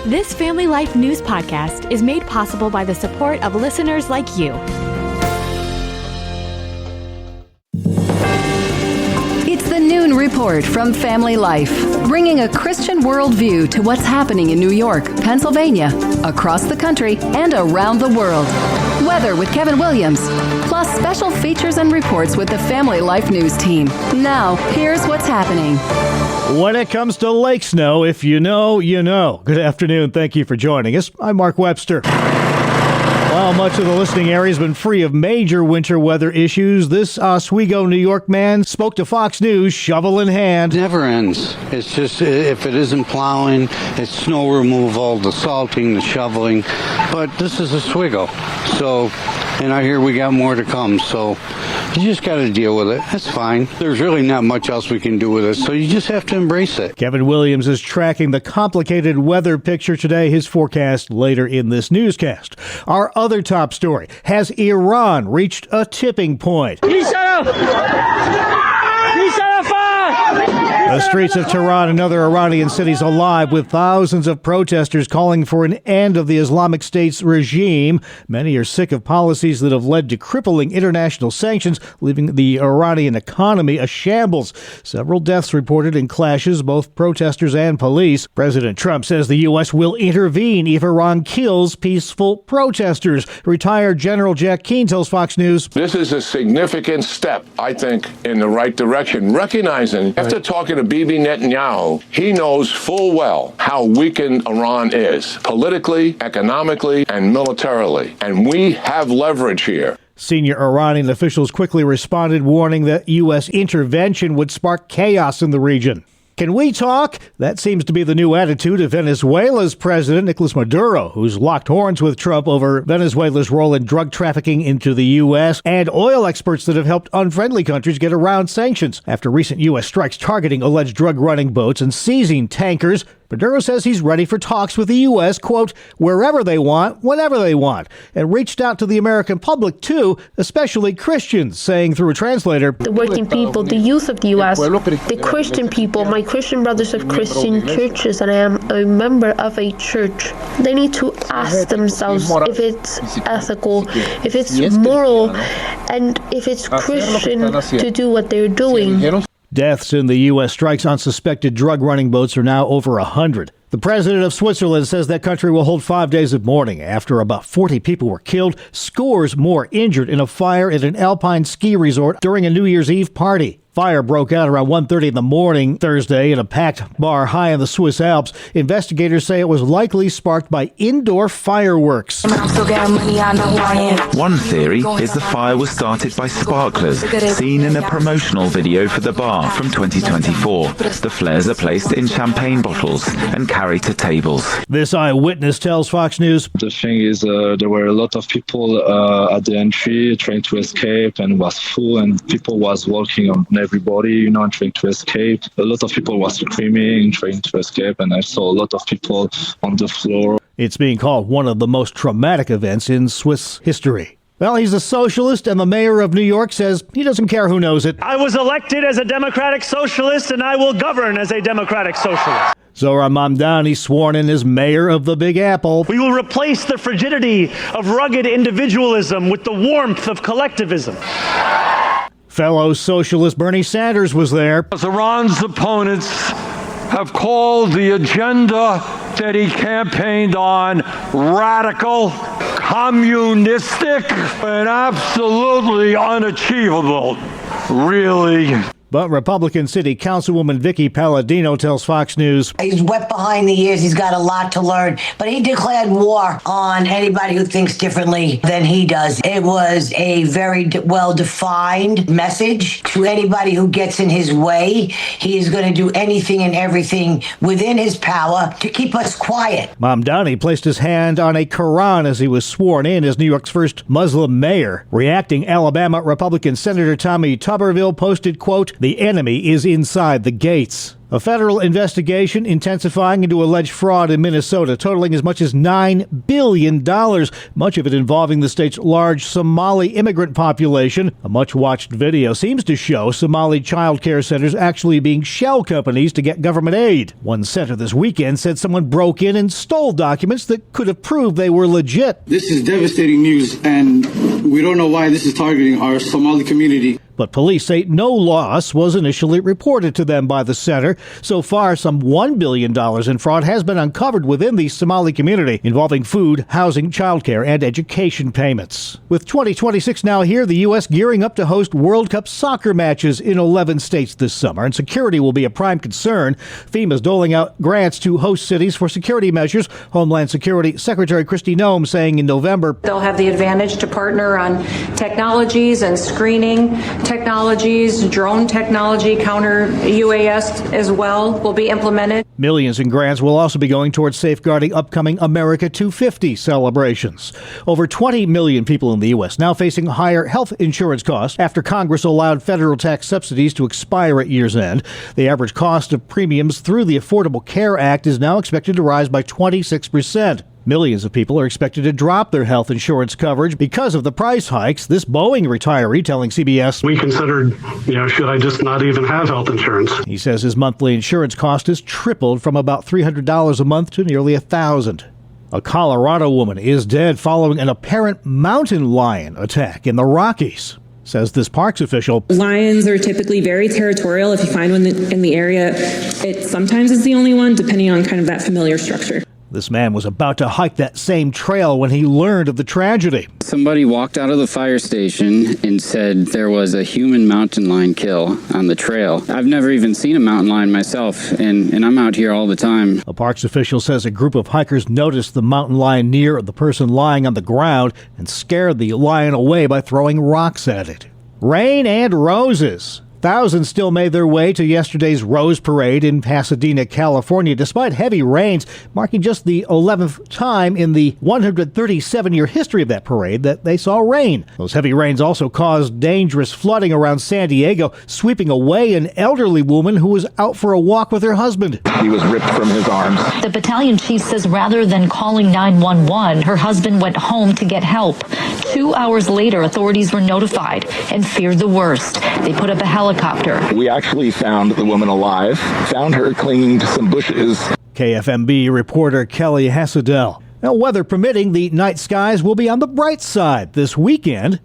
This Family Life News podcast is made possible by the support of listeners like you. It's the Noon Report from Family Life, bringing a Christian worldview to what's happening in New York, Pennsylvania, across the country, and around the world. Weather with Kevin Williams, plus special features and reports with the Family Life News team. Now, here's what's happening. When it comes to lake snow, if you know, you know. Good afternoon. Thank you for joining us. I'm Mark Webster. While much of the listening area has been free of major winter weather issues, this Oswego, New York man spoke to Fox News, shovel in hand. It never ends. It's just, if it isn't plowing, it's snow removal, the salting, the shoveling. But this is Oswego. So, and I hear we got more to come. So you just got to deal with it. That's fine. There's really not much else we can do with it. So you just have to embrace it. Kevin Williams is tracking the complicated weather picture today. His forecast later in this newscast. Our other top story: has Iran reached a tipping point? The streets of Tehran and other Iranian cities alive with thousands of protesters calling for an end of the Islamic State's regime. Many are sick of policies that have led to crippling international sanctions, leaving the Iranian economy a shambles. Several deaths reported in clashes, both protesters and police. President Trump says the U.S. will intervene if Iran kills peaceful protesters. Retired General Jack Keane tells Fox News, "This is a significant step, I think, in the right direction, recognizing after talking to Bibi Netanyahu, he knows full well how weakened Iran is, politically, economically, and militarily. And we have leverage here." Senior Iranian officials quickly responded, warning that U.S. intervention would spark chaos in the region. Can we talk? That seems to be the new attitude of Venezuela's president, Nicolas Maduro, who's locked horns with Trump over Venezuela's role in drug trafficking into the U.S. and oil experts that have helped unfriendly countries get around sanctions. After recent U.S. strikes targeting alleged drug-running boats and seizing tankers, Maduro says he's ready for talks with the U.S., quote, wherever they want, whenever they want, and reached out to the American public, too, especially Christians, saying through a translator, the working people, the youth of the U.S., the Christian people, my Christian brothers of Christian churches, and I am a member of a church. They need to ask themselves if it's ethical, if it's moral, and if it's Christian to do what they're doing. Deaths in the U.S. strikes on suspected drug-running boats are now over 100. The president of Switzerland says that country will hold 5 days of mourning after about 40 people were killed, scores more injured in a fire at an alpine ski resort during a New Year's Eve party. Fire broke out around 1:30 in the morning Thursday in a packed bar high in the Swiss Alps. Investigators say it was likely sparked by indoor fireworks. One theory is the fire was started by sparklers, seen in a promotional video for the bar from 2024. The flares are placed in champagne bottles and carried to tables. This eyewitness tells Fox News, the thing is, there were a lot of people at the entry trying to escape, and was full, and people was walking on everybody, trying to escape. A lot of people were screaming, trying to escape, and I saw a lot of people on the floor. It's being called one of the most traumatic events in Swiss history. Well, he's a socialist, and the mayor of New York says he doesn't care who knows it. I was elected as a democratic socialist, and I will govern as a democratic socialist. Zohran Mamdani sworn in as mayor of the Big Apple. We will replace the frigidity of rugged individualism with the warmth of collectivism. Fellow socialist Bernie Sanders was there. Iran's opponents have called the agenda that he campaigned on radical, communistic, and absolutely unachievable. Really. But Republican City Councilwoman Vicky Palladino tells Fox News, he's wet behind the ears. He's got a lot to learn. But he declared war on anybody who thinks differently than he does. It was a very well-defined message to anybody who gets in his way. He is going to do anything and everything within his power to keep us quiet. Mamdani placed his hand on a Quran as he was sworn in as New York's first Muslim mayor. Reacting, Alabama Republican Senator Tommy Tuberville posted, quote, The enemy is inside the gates. A federal investigation intensifying into alleged fraud in Minnesota, totaling as much as $9 billion, much of it involving the state's large Somali immigrant population. A much-watched video seems to show Somali child care centers actually being shell companies to get government aid. One center this weekend said someone broke in and stole documents that could have proved they were legit. This is devastating news, and we don't know why this is targeting our Somali community. But police say no loss was initially reported to them by the center. So far, some $1 billion in fraud has been uncovered within the Somali community, involving food, housing, childcare, and education payments. With 2026 now here, the U.S. gearing up to host World Cup soccer matches in 11 states this summer, and security will be a prime concern. FEMA's doling out grants to host cities for security measures. Homeland Security Secretary Kristi Noem saying in November, they'll have the advantage to partner on technologies and screening technologies, drone technology, counter UAS as well will be implemented. Millions in grants will also be going towards safeguarding upcoming America 250 celebrations. Over 20 million people in the U.S. now facing higher health insurance costs after Congress allowed federal tax subsidies to expire at year's end. The average cost of premiums through the Affordable Care Act is now expected to rise by 26%. Millions of people are expected to drop their health insurance coverage because of the price hikes. This Boeing retiree telling CBS, we considered, should I just not even have health insurance? He says his monthly insurance cost has tripled from about $300 a month to nearly $1,000. A Colorado woman is dead following an apparent mountain lion attack in the Rockies, says this parks official. Lions are typically very territorial. If you find one in the area, it sometimes is the only one, depending on kind of that familiar structure. This man was about to hike that same trail when he learned of the tragedy. Somebody walked out of the fire station and said there was a human mountain lion kill on the trail. I've never even seen a mountain lion myself, and I'm out here all the time. A parks official says a group of hikers noticed the mountain lion near the person lying on the ground and scared the lion away by throwing rocks at it. Rain and roses. Thousands still made their way to yesterday's Rose Parade in Pasadena, California, despite heavy rains, marking just the 11th time in the 137-year history of that parade that they saw rain. Those heavy rains also caused dangerous flooding around San Diego, sweeping away an elderly woman who was out for a walk with her husband. He was ripped from his arms. The battalion chief says rather than calling 911, her husband went home to get help. 2 hours later, authorities were notified and feared the worst. They put up a helicopter. We actually found the woman alive, found her clinging to some bushes. KFMB reporter Kelly Hassadell. Now, weather permitting, the night skies will be on the bright side this weekend.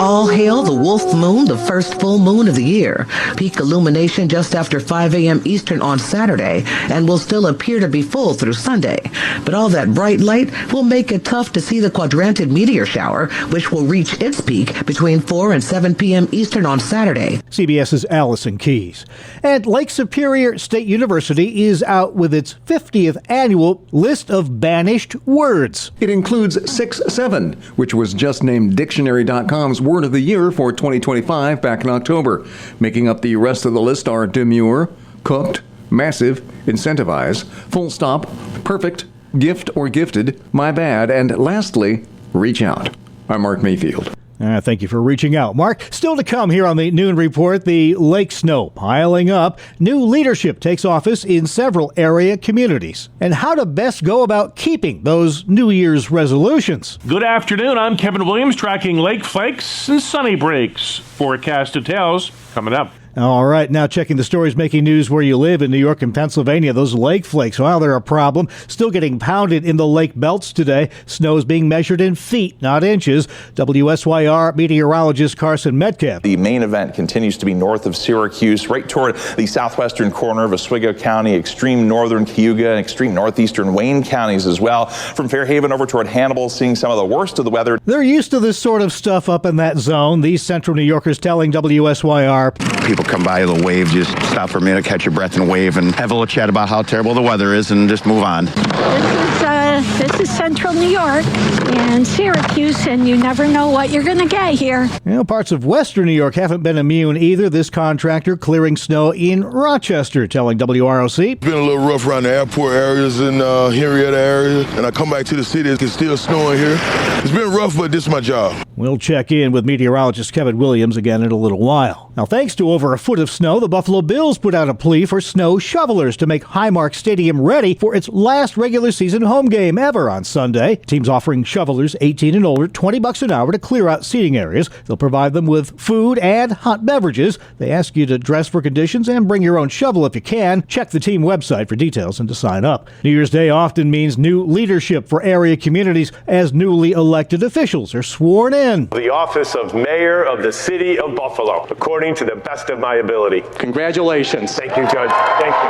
All hail the Wolf Moon, the first full moon of the year. Peak illumination just after 5 a.m. Eastern on Saturday and will still appear to be full through Sunday. But all that bright light will make it tough to see the quadrantid meteor shower, which will reach its peak between 4 and 7 p.m. Eastern on Saturday. CBS's Allison Keyes. And Lake Superior State University is out with its 50th annual list of banished words. It includes 6-7, which was just named Dictionary.com's Word of the Year for 2025 back in October. Making up the rest of the list are demure, cooked, massive, incentivize, full stop, perfect, gift or gifted, my bad, and lastly, reach out. I'm Mark Mayfield. Thank you for reaching out, Mark. Still to come here on the Noon Report, the lake snow piling up. New leadership takes office in several area communities. And how to best go about keeping those New Year's resolutions. Good afternoon. I'm Kevin Williams, tracking lake flakes and sunny breaks. Forecast details coming up. All right, now checking the stories making news where you live in New York and Pennsylvania. Those lake flakes, well, they're a problem. Still getting pounded in the lake belts today. Snow is being measured in feet, not inches. WSYR meteorologist Carson Metcalf. The main event continues to be north of Syracuse, right toward the southwestern corner of Oswego County, extreme northern Cayuga, and extreme northeastern Wayne counties as well. From Fairhaven over toward Hannibal, seeing some of the worst of the weather. They're used to this sort of stuff up in that zone. These central New Yorkers telling WSYR. People come by, they'll wave, just stop for a minute, catch your breath and wave and have a little chat about how terrible the weather is and just move on. This is This is Central New York and Syracuse, and you never know what you're going to get here. Parts of Western New York haven't been immune either. This contractor clearing snow in Rochester, telling WROC. It's been a little rough around the airport areas and Henrietta area, and I come back to the city, it's still snowing here. It's been rough, but this is my job. We'll check in with meteorologist Kevin Williams again in a little while. Now, thanks to over a foot of snow, the Buffalo Bills put out a plea for snow shovelers to make Highmark Stadium ready for its last regular season home game ever on Sunday. Teams offering shovelers 18 and older $20 an hour to clear out seating areas. They'll provide them with food and hot beverages. They ask you to dress for conditions and bring your own shovel if you can. Check the team website for details and to sign up. New Year's Day often means new leadership for area communities as newly elected officials are sworn in. The office of Mayor of the City of Buffalo, according to the best of my ability. Congratulations. Thank you, Judge. Thank you.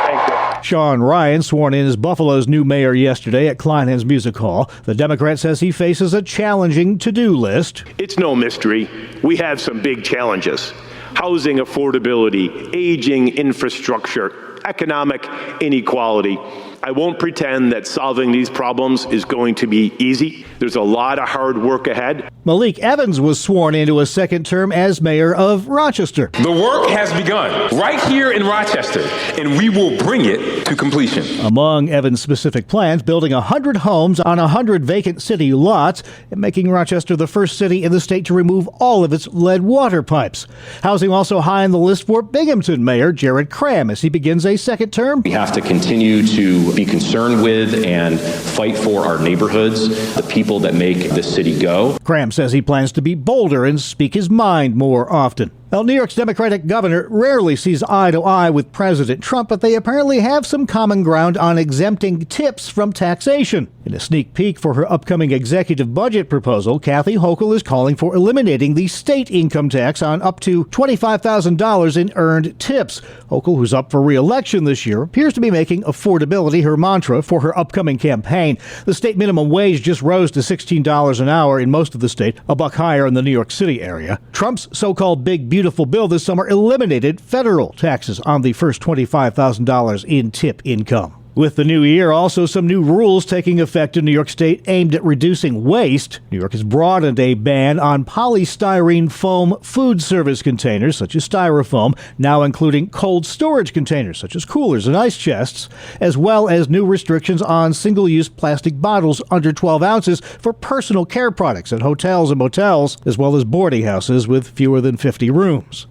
Thank you. Sean Ryan sworn in as Buffalo's new mayor yesterday at Kleinhans Music Hall. The Democrat says he faces a challenging to-do list. It's no mystery. We have some big challenges. Housing affordability, aging infrastructure, economic inequality. I won't pretend that solving these problems is going to be easy. There's a lot of hard work ahead. Malik Evans was sworn into a second term as mayor of Rochester. The work has begun right here in Rochester, and we will bring it to completion. Among Evans' specific plans, building 100 homes on 100 vacant city lots and making Rochester the first city in the state to remove all of its lead water pipes. Housing also high on the list for Binghamton Mayor Jared Cram as he begins a second term. We have to continue to be concerned with and fight for our neighborhoods, the people that make this city go. Cram says he plans to be bolder and speak his mind more often. Well, New York's Democratic governor rarely sees eye to eye with President Trump, but they apparently have some common ground on exempting tips from taxation. In a sneak peek for her upcoming executive budget proposal, Kathy Hochul is calling for eliminating the state income tax on up to $25,000 in earned tips. Hochul, who's up for re-election this year, appears to be making affordability her mantra for her upcoming campaign. The state minimum wage just rose to $16 an hour in most of the state, a buck higher in the New York City area. Trump's so-called Big Beautiful bill this summer eliminated federal taxes on the first $25,000 in tip income. With the new year, also some new rules taking effect in New York State aimed at reducing waste. New York has broadened a ban on polystyrene foam food service containers, such as Styrofoam, now including cold storage containers, such as coolers and ice chests, as well as new restrictions on single-use plastic bottles under 12 ounces for personal care products at hotels and motels, as well as boarding houses with fewer than 50 rooms.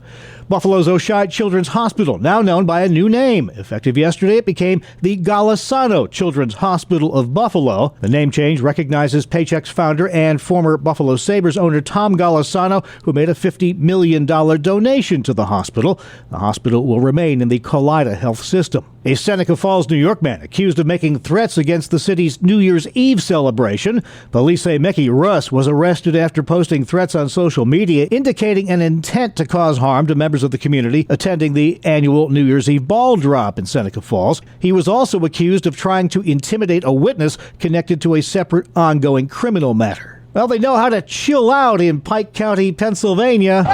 Buffalo's Oishei Children's Hospital, now known by a new name. Effective yesterday, it became the Golisano Children's Hospital of Buffalo. The name change recognizes Paychex founder and former Buffalo Sabres owner Tom Golisano, who made a $50 million donation to the hospital. The hospital will remain in the Kaleida Health System. A Seneca Falls, New York man accused of making threats against the city's New Year's Eve celebration. Police say Mickey Russ was arrested after posting threats on social media indicating an intent to cause harm to members of the community attending the annual New Year's Eve ball drop in Seneca Falls. He was also accused of trying to intimidate a witness connected to a separate ongoing criminal matter. Well, they know how to chill out in Pike County, Pennsylvania.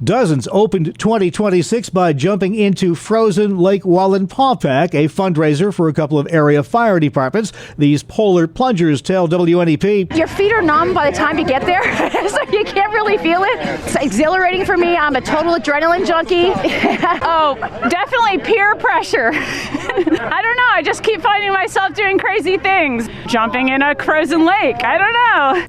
Dozens opened 2026 by jumping into frozen Lake Wallenpaupack, a fundraiser for a couple of area fire departments. These polar plungers tell WNEP. Your feet are numb by the time you get there, so you can't really feel it. It's exhilarating for me. I'm a total adrenaline junkie. Oh, definitely peer pressure. I don't know. I just keep finding myself doing crazy things. Jumping in a frozen lake. I don't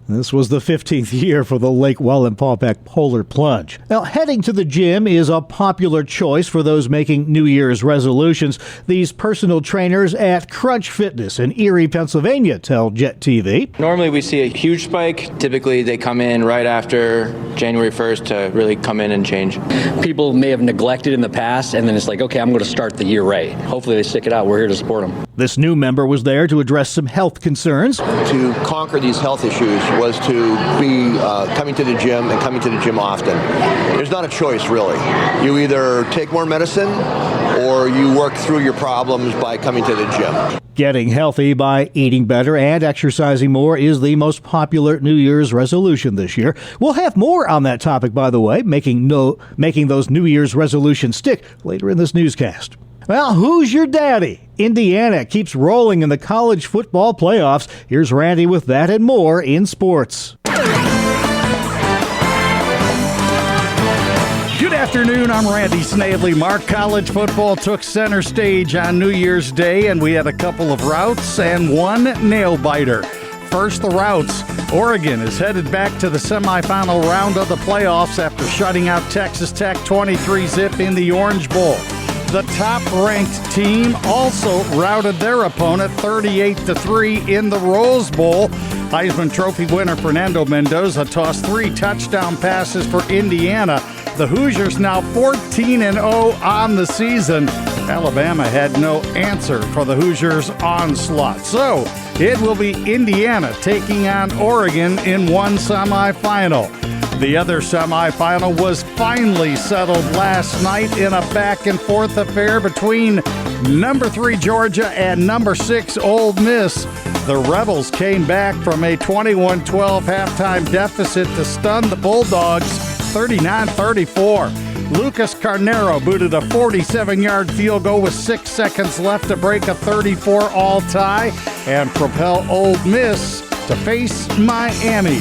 know. This was the 15th year for the Lake Wallenpaupack Polar Plunge. Now, heading to the gym is a popular choice for those making New Year's resolutions. These personal trainers at Crunch Fitness in Erie, Pennsylvania, tell Jet TV. Normally we see a huge spike. Typically they come in right after January 1st to really come in and change. People may have neglected in the past, and then it's like, okay, I'm going to start the year right. Hopefully they stick it out. We're here to support them. This new member was there to address some health concerns. To conquer these health issues was to be coming to the gym and coming to the gym often. There's not a choice, really. You either take more medicine or you work through your problems by coming to the gym. Getting healthy by eating better and exercising more is the most popular New Year's resolution this year. We'll have more on that topic, by the way, making those New Year's resolutions stick later in this newscast. Well, who's your daddy? Indiana keeps rolling in the college football playoffs. Here's Randy with that and more in sports. Good afternoon, I'm Randy Snavely. Mark, college football took center stage on New Year's Day, and we had a couple of routs and one nail-biter. First, the routs. Oregon is headed back to the semifinal round of the playoffs after shutting out Texas Tech 23-zip in the Orange Bowl. The top-ranked team also routed their opponent 38-3 in the Rose Bowl. Heisman Trophy winner Fernando Mendoza tossed 3 touchdown passes for Indiana. The Hoosiers now 14-0 on the season. Alabama had no answer for the Hoosiers' onslaught. So it will be Indiana taking on Oregon in one semifinal. The other semifinal was finally settled last night in a back-and-forth affair between number 3 Georgia and number 6 Ole Miss. The Rebels came back from a 21-12 halftime deficit to stun the Bulldogs 39-34. Lucas Carnero booted a 47-yard field goal with 6 seconds left to break a 34-all tie and propel Ole Miss to face Miami.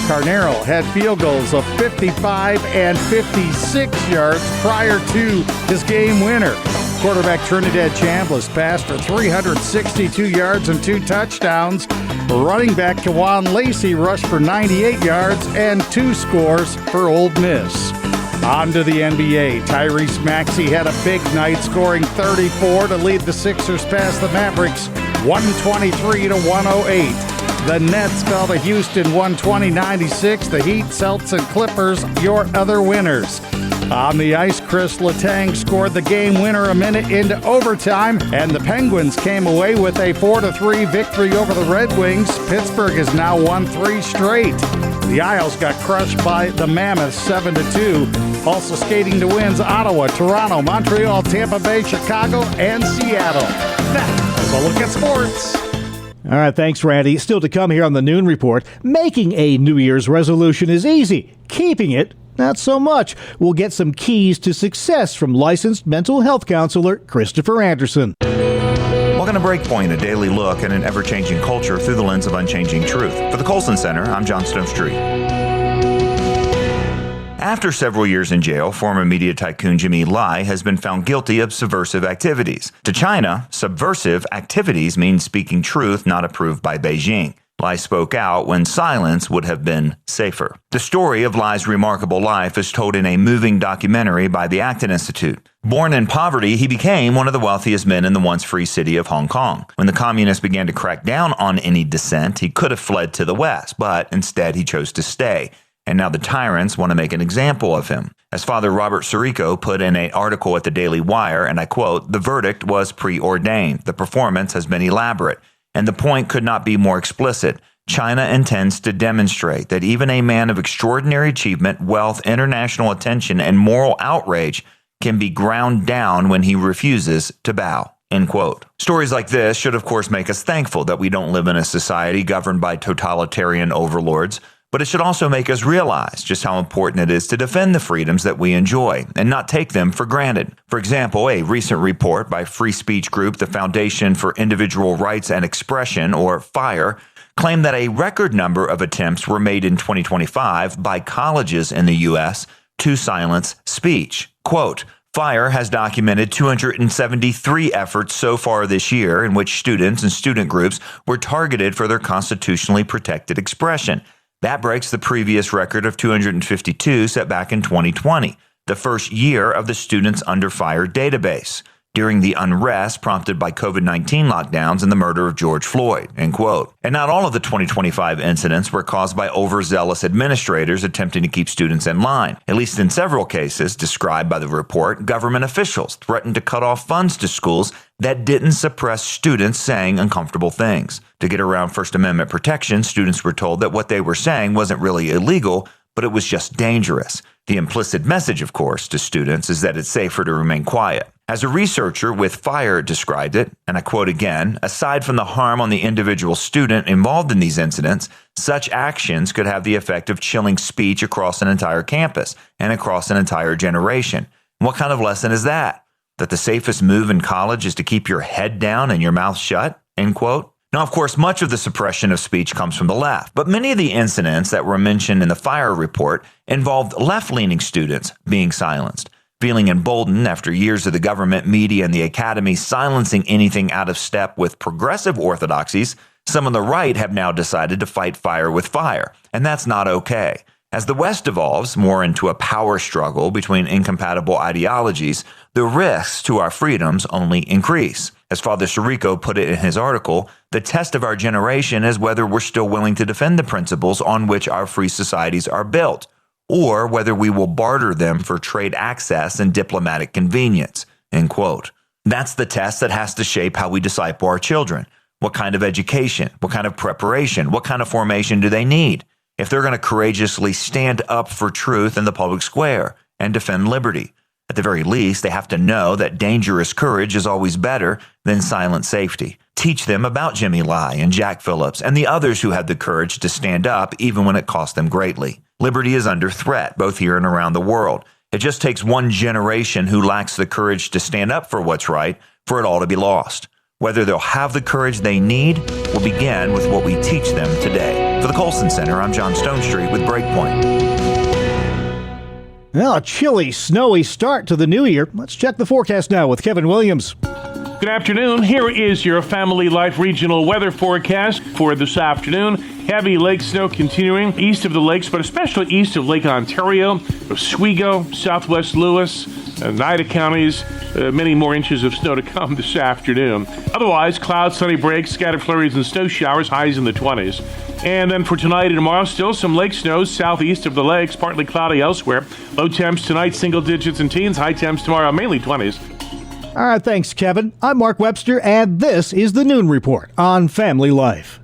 Carnero had field goals of 55 and 56 yards prior to his game winner. Quarterback Trinidad Chambliss passed for 362 yards and 2 touchdowns. Running back Kawan Lacey rushed for 98 yards and 2 scores for Ole Miss. On to the NBA. Tyrese Maxey had a big night, scoring 34 to lead the Sixers past the Mavericks 123-108. The Nets fell to Houston 120-96. The Heat, Celtics, and Clippers, your other winners. On the ice, Chris Letang scored the game winner a minute into overtime, and the Penguins came away with a 4-3 victory over the Red Wings. Pittsburgh has now won 3 straight. The Isles got crushed by the Mammoths 7-2. Also skating to wins Ottawa, Toronto, Montreal, Tampa Bay, Chicago, and Seattle. That is a look at sports. All right, thanks, Randy. Still to come here on the Noon Report, making a New Year's resolution is easy. Keeping it, not so much. We'll get some keys to success from licensed mental health counselor Christopher Anderson. Welcome to Breakpoint, a daily look at an ever-changing culture through the lens of unchanging truth. For the Colson Center, I'm John Stone Street. After several years in jail, former media tycoon Jimmy Lai has been found guilty of subversive activities. To China, subversive activities mean speaking truth not approved by Beijing. Lai spoke out when silence would have been safer. The story of Lai's remarkable life is told in a moving documentary by the Acton Institute. Born in poverty, he became one of the wealthiest men in the once free city of Hong Kong. When the communists began to crack down on any dissent, he could have fled to the West, but instead he chose to stay. And now the tyrants want to make an example of him. As Father Robert Sirico put in an article at the Daily Wire, and I quote, "The verdict was preordained. The performance has been elaborate. And the point could not be more explicit. China intends to demonstrate that even a man of extraordinary achievement, wealth, international attention, and moral outrage can be ground down when he refuses to bow." End quote. Stories like this should, of course, make us thankful that we don't live in a society governed by totalitarian overlords. But it should also make us realize just how important it is to defend the freedoms that we enjoy and not take them for granted. For example, a recent report by free speech group the Foundation for Individual Rights and Expression, or FIRE, claimed that a record number of attempts were made in 2025 by colleges in the U.S. to silence speech. Quote, FIRE has documented 273 efforts so far this year in which students and student groups were targeted for their constitutionally protected expression. That breaks the previous record of 252 set back in 2020, the first year of the Students Under Fire database, during the unrest prompted by COVID-19 lockdowns and the murder of George Floyd, end quote. And not all of the 2025 incidents were caused by overzealous administrators attempting to keep students in line. At least in several cases described by the report, government officials threatened to cut off funds to schools that didn't suppress students saying uncomfortable things. To get around First Amendment protection, students were told that what they were saying wasn't really illegal, but it was just dangerous. The implicit message, of course, to students is that it's safer to remain quiet. As a researcher with FIRE described it, and I quote again, aside from the harm on the individual student involved in these incidents, such actions could have the effect of chilling speech across an entire campus and across an entire generation. What kind of lesson is that? That the safest move in college is to keep your head down and your mouth shut, end quote. Now, of course, much of the suppression of speech comes from the left, but many of the incidents that were mentioned in the Fire report involved left-leaning students being silenced. Feeling emboldened after years of the government, media, and the academy silencing anything out of step with progressive orthodoxies, some on the right have now decided to fight fire with fire, and that's not okay. As the West evolves more into a power struggle between incompatible ideologies, the risks to our freedoms only increase. As Father Sirico put it in his article, the test of our generation is whether we're still willing to defend the principles on which our free societies are built, or whether we will barter them for trade access and diplomatic convenience, end quote. That's the test that has to shape how we disciple our children. What kind of education, what kind of preparation, what kind of formation do they need if they're going to courageously stand up for truth in the public square and defend liberty? At the very least, they have to know that dangerous courage is always better than silent safety. Teach them about Jimmy Lai and Jack Phillips and the others who had the courage to stand up even when it cost them greatly. Liberty is under threat, both here and around the world. It just takes one generation who lacks the courage to stand up for what's right for it all to be lost. Whether they'll have the courage they need will begin with what we teach them today. For the Colson Center, I'm John Stonestreet with Breakpoint. Well, a chilly, snowy start to the new year. Let's check the forecast now with Kevin Williams. Good afternoon. Here is your Family Life regional weather forecast for this afternoon. Heavy lake snow continuing east of the lakes, but especially east of Lake Ontario, Oswego, Southwest Lewis, Oneida counties. Many more inches of snow to come this afternoon. Otherwise, clouds, sunny breaks, scattered flurries and snow showers, highs in the 20s. And then for tonight and tomorrow, still some lake snows southeast of the lakes, partly cloudy elsewhere. Low temps tonight, single digits and teens. High temps tomorrow, mainly 20s. All right, thanks, Kevin. I'm Mark Webster, and this is the Noon Report on Family Life.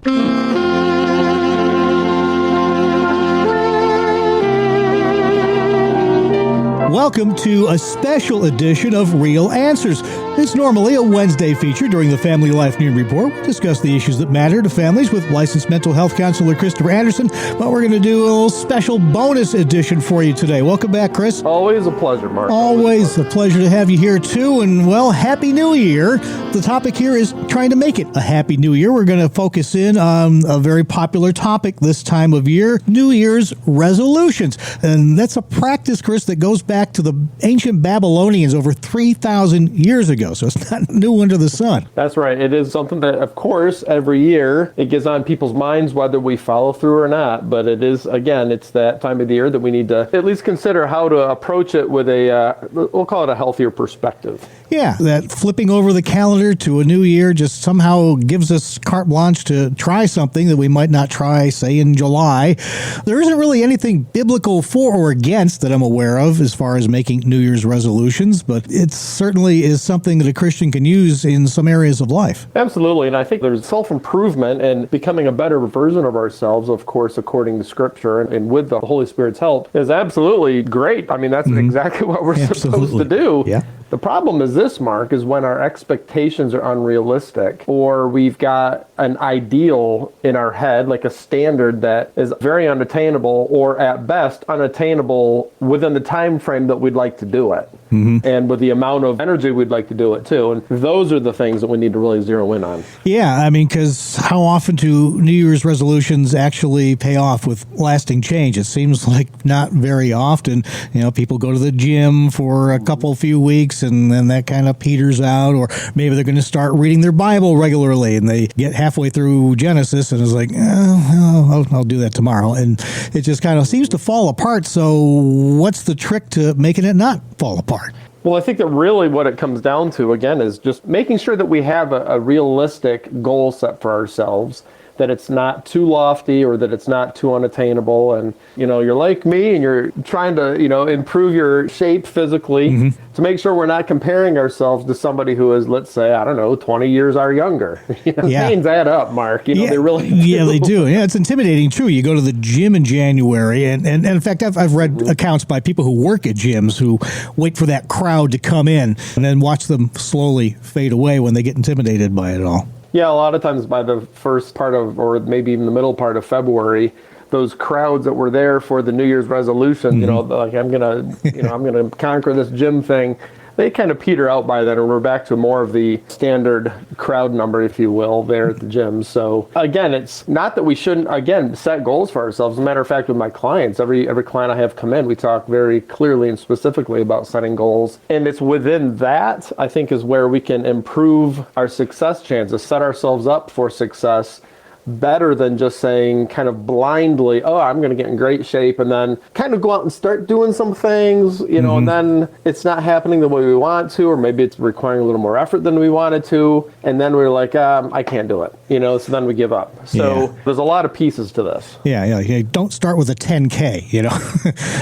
Welcome to a special edition of Real Answers. It's normally a Wednesday feature during the Family Life Noon Report. We discuss the issues that matter to families with licensed mental health counselor Christopher Anderson, but we're going to do a little special bonus edition for you today. Welcome back, Chris. Always a pleasure, Mark. Always a pleasure to have you here, too. And, well, Happy New Year. The topic here is trying to make it a Happy New Year. We're going to focus in on a very popular topic this time of year, New Year's resolutions. And that's a practice, Chris, that goes back to the ancient Babylonians over 3,000 years ago. So it's not new under the sun. That's right. It is something that, of course, every year it gets on people's minds whether we follow through or not. But it is, again, it's that time of the year that we need to at least consider how to approach it with a, we'll call it a healthier perspective. Yeah, that flipping over the calendar to a new year just somehow gives us carte blanche to try something that we might not try, say, in July. There isn't really anything biblical for or against that I'm aware of as far as making New Year's resolutions, but it certainly is something that a Christian can use in some areas of life. Absolutely, and I think there's self-improvement and becoming a better version of ourselves, of course, according to Scripture, and with the Holy Spirit's help, is absolutely great. I mean, that's exactly what we're supposed to do. Yeah. The problem is this, Mark, is when our expectations are unrealistic or we've got an ideal in our head, like a standard that is very unattainable or at best unattainable within the time frame that we'd like to do it. And with the amount of energy we'd like to do it too. And those are the things that we need to really zero in on. Yeah, I mean, because how often do New Year's resolutions actually pay off with lasting change? It seems like not very often. You know, people go to the gym for a few weeks and then that kind of peters out, or maybe they're going to start reading their Bible regularly and they get halfway through Genesis and it's like, I'll do that tomorrow. And it just kind of seems to fall apart. So what's the trick to making it not fall apart? Well, I think that really what it comes down to, again, is just making sure that we have a realistic goal set for ourselves, that it's not too lofty or that it's not too unattainable. And, you know, you're like me and you're trying to, you know, improve your shape physically to make sure we're not comparing ourselves to somebody who is, let's say, I don't know, 20 years our younger. Pains add up, Mark. You know, they really do. Yeah, they do. Yeah, it's intimidating, too. You go to the gym in January, and in fact, I've read accounts by people who work at gyms who wait for that crowd to come in and then watch them slowly fade away when they get intimidated by it all. Yeah, a lot of times by the first part of, or maybe even the middle part of February, those crowds that were there for the New Year's resolution, you know, like I'm gonna conquer this gym thing. they kind of peter out by then, and we're back to more of the standard crowd number, if you will, there at the gym. So again, it's not that we shouldn't, again, set goals for ourselves. As a matter of fact, with my clients, every client I have come in, we talk very clearly and specifically about setting goals. And it's within that, I think, is where we can improve our success chances, set ourselves up for success better than just saying kind of blindly, oh, I'm going to get in great shape, and then kind of go out and start doing some things, and then it's not happening the way we want to, or maybe it's requiring a little more effort than we wanted to, and then we're like, I can't do it, so then we give up. So there's a lot of pieces to this. Yeah. Don't start with a 10K,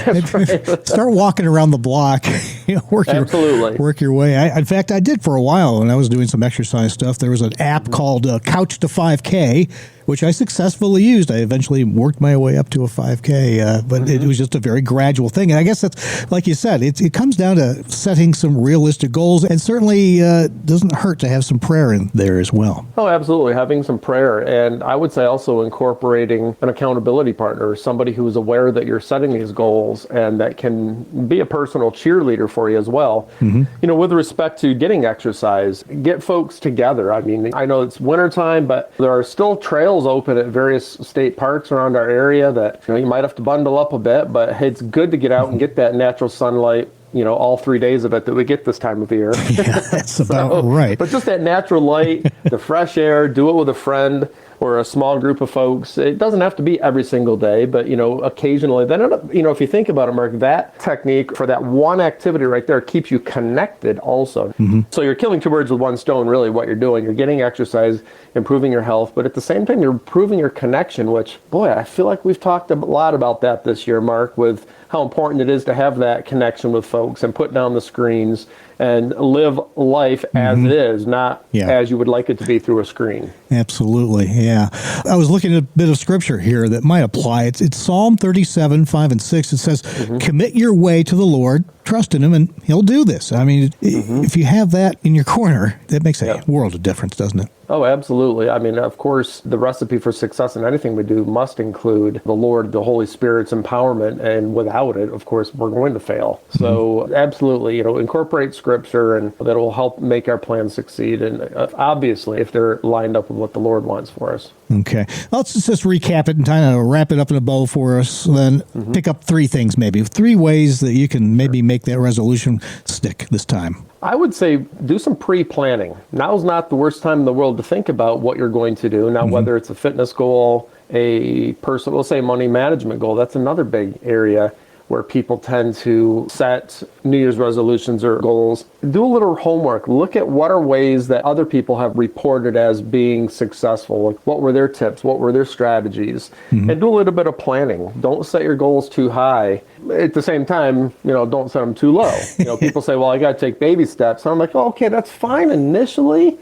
That's right. Start walking around the block, work your way. In fact, I did for a while when I was doing some exercise stuff. There was an app called Couch to 5K, which I successfully used. I eventually worked my way up to a 5K, but it was just a very gradual thing. And I guess that's, like you said, it comes down to setting some realistic goals, and certainly doesn't hurt to have some prayer in there as well. Oh, absolutely. Having some prayer. And I would say also incorporating an accountability partner, somebody who is aware that you're setting these goals and that can be a personal cheerleader for you as well. With respect to getting exercise, get folks together. I mean, I know it's wintertime, but there are still trails open at various state parks around our area that you might have to bundle up a bit, but it's good to get out and get that natural sunlight, all 3 days of it that we get this time of year. Yeah, that's about right. But just that natural light, the fresh air, do it with a friend or a small group of folks. It doesn't have to be every single day, but occasionally. Then if you think about it, Mark, that technique for that one activity right there keeps you connected also. So you're killing two birds with one stone, really, what you're doing. You're getting exercise, improving your health, but at the same time, you're improving your connection, which, boy, I feel like we've talked a lot about that this year, Mark, with how important it is to have that connection with folks and put down the screens and live life as it is, not as you would like it to be through a screen. Absolutely, yeah. I was looking at a bit of scripture here that might apply. It's Psalm 37, 5 and 6. It says, commit your way to the Lord, trust in him, and he'll do this. I mean, if you have that in your corner, that makes a world of difference, doesn't it? Oh, absolutely. I mean, of course, the recipe for success in anything we do must include the Lord, the Holy Spirit's empowerment, and without it, of course, we're going to fail. So absolutely, incorporate scripture, and that will help make our plans succeed. And obviously, if they're lined up with what the Lord wants for us. Okay. Let's just recap it and kind of wrap it up in a bow for us. Then pick up three things, maybe. 3 ways that you can maybe make that resolution stick this time. I would say do some pre-planning. Now's not the worst time in the world to think about what you're going to do. Now, whether it's a fitness goal, a personal, we'll say money management goal, that's another big area where people tend to set New Year's resolutions or goals. Do a little homework. Look at what are ways that other people have reported as being successful. Like, what were their tips? What were their strategies? And do a little bit of planning. Don't set your goals too high. At the same time, don't set them too low. People say, well, I got to take baby steps. And I'm like, oh, okay, that's fine initially.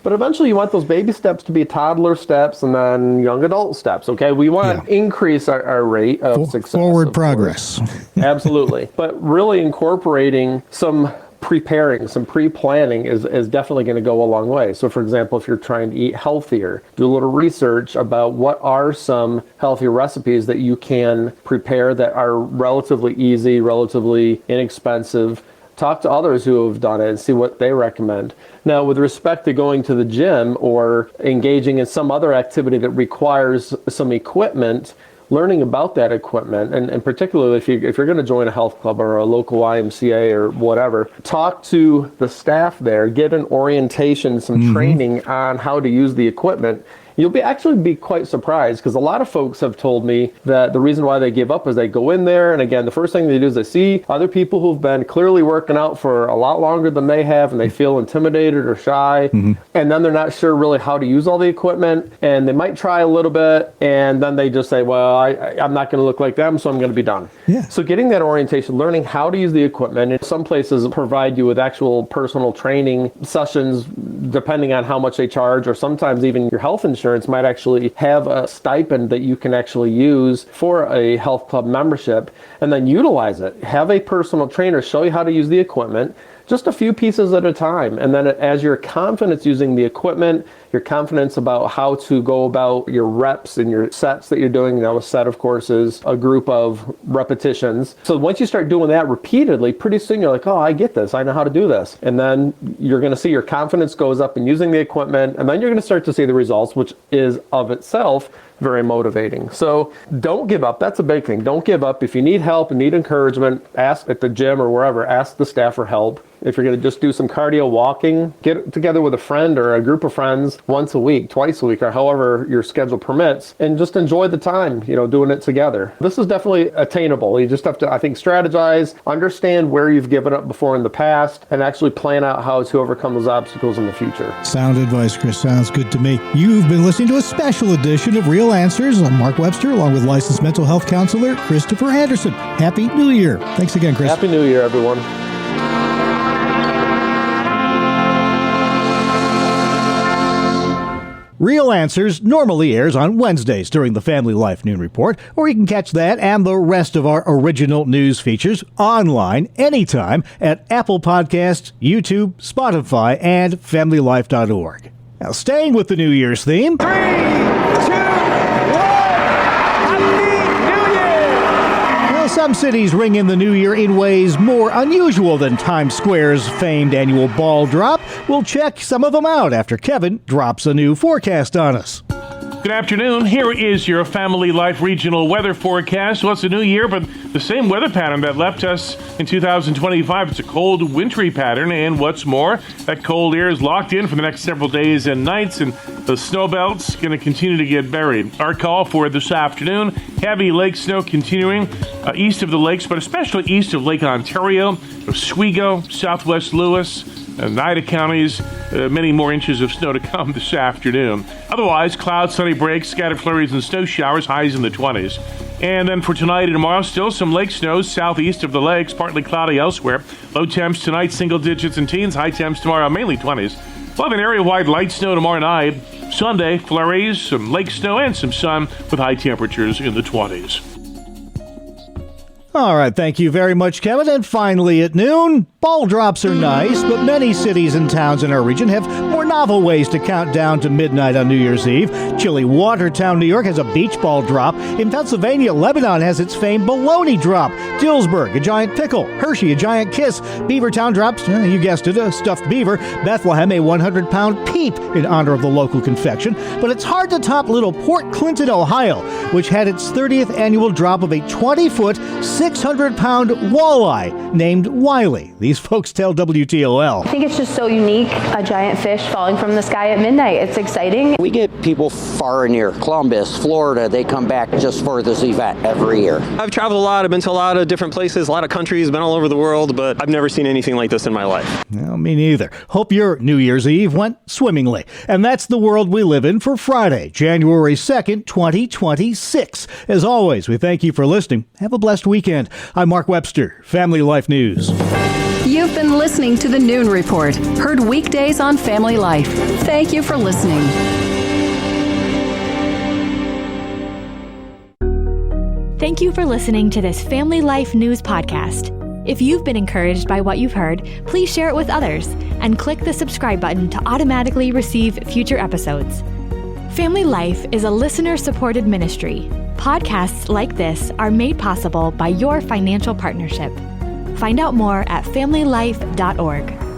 But eventually you want those baby steps to be toddler steps and then young adult steps, okay? We want to increase our rate of success. Forward progress. Absolutely. But really incorporating some preparing, some pre-planning is definitely going to go a long way. So, for example, if you're trying to eat healthier, do a little research about what are some healthier recipes that you can prepare that are relatively easy, relatively inexpensive. Talk to others who have done it and see what they recommend. Now, with respect to going to the gym or engaging in some other activity that requires some equipment, learning about that equipment, and particularly if you're going to join a health club or a local YMCA or whatever, talk to the staff there, get an orientation, some training on how to use the equipment. You'll actually be quite surprised, because a lot of folks have told me that the reason why they give up is they go in there, and again, the first thing they do is they see other people who've been clearly working out for a lot longer than they have, and they feel intimidated or shy, and then they're not sure really how to use all the equipment, and they might try a little bit, and then they just say, well, I'm not going to look like them, so I'm going to be done. So getting that orientation, learning how to use the equipment, and some places provide you with actual personal training sessions, depending on how much they charge, or sometimes even your health insurance might actually have a stipend that you can actually use for a health club membership, and then utilize it. Have a personal trainer show you how to use the equipment, just a few pieces at a time. And then as your confidence using the equipment, your confidence about how to go about your reps and your sets that you're doing. A set, of course, is a group of repetitions. So once you start doing that repeatedly, pretty soon you're like, oh, I get this. I know how to do this. And then you're going to see your confidence goes up in using the equipment. And then you're going to start to see the results, which is of itself very motivating. So don't give up. That's a big thing. Don't give up. If you need help and need encouragement, ask at the gym or wherever, ask the staff for help. If you're going to just do some cardio walking, get together with a friend or a group of friends once a week, twice a week, or however your schedule permits, and just enjoy the time, doing it together. This is definitely attainable. You just have to, I think, strategize, understand where you've given up before in the past, and actually plan out how to overcome those obstacles in the future. Sound advice, Chris. Sounds good to me. You've been listening to a special edition of Real Answers. I'm Mark Webster, along with licensed mental health counselor Christopher Anderson. Happy New Year. Thanks again, Chris. Happy New Year, everyone. Real Answers normally airs on Wednesdays during the Family Life Noon Report, or you can catch that and the rest of our original news features online anytime at Apple Podcasts, YouTube, Spotify, and FamilyLife.org. Now, staying with the New Year's theme. 3, 2, 1, Happy New Year! Well, some cities ring in the new year in ways more unusual than Times Square's famed annual ball drop. We'll check some of them out after Kevin drops a new forecast on us. Good afternoon. Here is your Family Life regional weather forecast. Well, it's a new year, but the same weather pattern that left us in 2025. It's a cold, wintry pattern, and what's more, that cold air is locked in for the next several days and nights, and the snow belt's going to continue to get buried. Our call for this afternoon, heavy lake snow continuing east of the lakes, but especially east of Lake Ontario, Oswego, Southwest Lewis, Oneida counties, many more inches of snow to come this afternoon. Otherwise, clouds, sunny breaks, scattered flurries and snow showers, highs in the 20s. And then for tonight and tomorrow, still some lake snows southeast of the lakes, partly cloudy elsewhere. Low temps tonight, single digits and teens. High temps tomorrow, mainly 20s. We'll have an area-wide light snow tomorrow night. Sunday, flurries, some lake snow, and some sun with high temperatures in the 20s. All right, thank you very much, Kevin. And finally at noon, ball drops are nice, but many cities and towns in our region have more novel ways to count down to midnight on New Year's Eve. Chilly Watertown, New York has a beach ball drop. In Pennsylvania, Lebanon has its famed bologna drop. Dillsburg, a giant pickle. Hershey, a giant kiss. Beavertown drops, you guessed it, a stuffed beaver. Bethlehem, a 100-pound peep in honor of the local confection. But it's hard to top little Port Clinton, Ohio, which had its 30th annual drop of a 20-foot, 600-pound walleye named Wiley. These folks tell WTOL. I think it's just so unique, a giant fish falling from the sky at midnight. It's exciting. We get people far and near. Columbus, Florida, they come back just for this event every year. I've traveled a lot. I've been to a lot of different places, a lot of countries, been all over the world, but I've never seen anything like this in my life. Well, me neither. Hope your New Year's Eve went swimmingly. And that's the world we live in for Friday, January 2nd, 2026. As always, we thank you for listening. Have a blessed weekend. I'm Mark Webster, Family Life News. You've been listening to the Noon Report, heard weekdays on Family Life. Thank you for listening. Thank you for listening to this Family Life News podcast. If you've been encouraged by what you've heard, please share it with others and click the subscribe button to automatically receive future episodes. Family Life is a listener-supported ministry. Podcasts like this are made possible by your financial partnership. Find out more at familylife.org.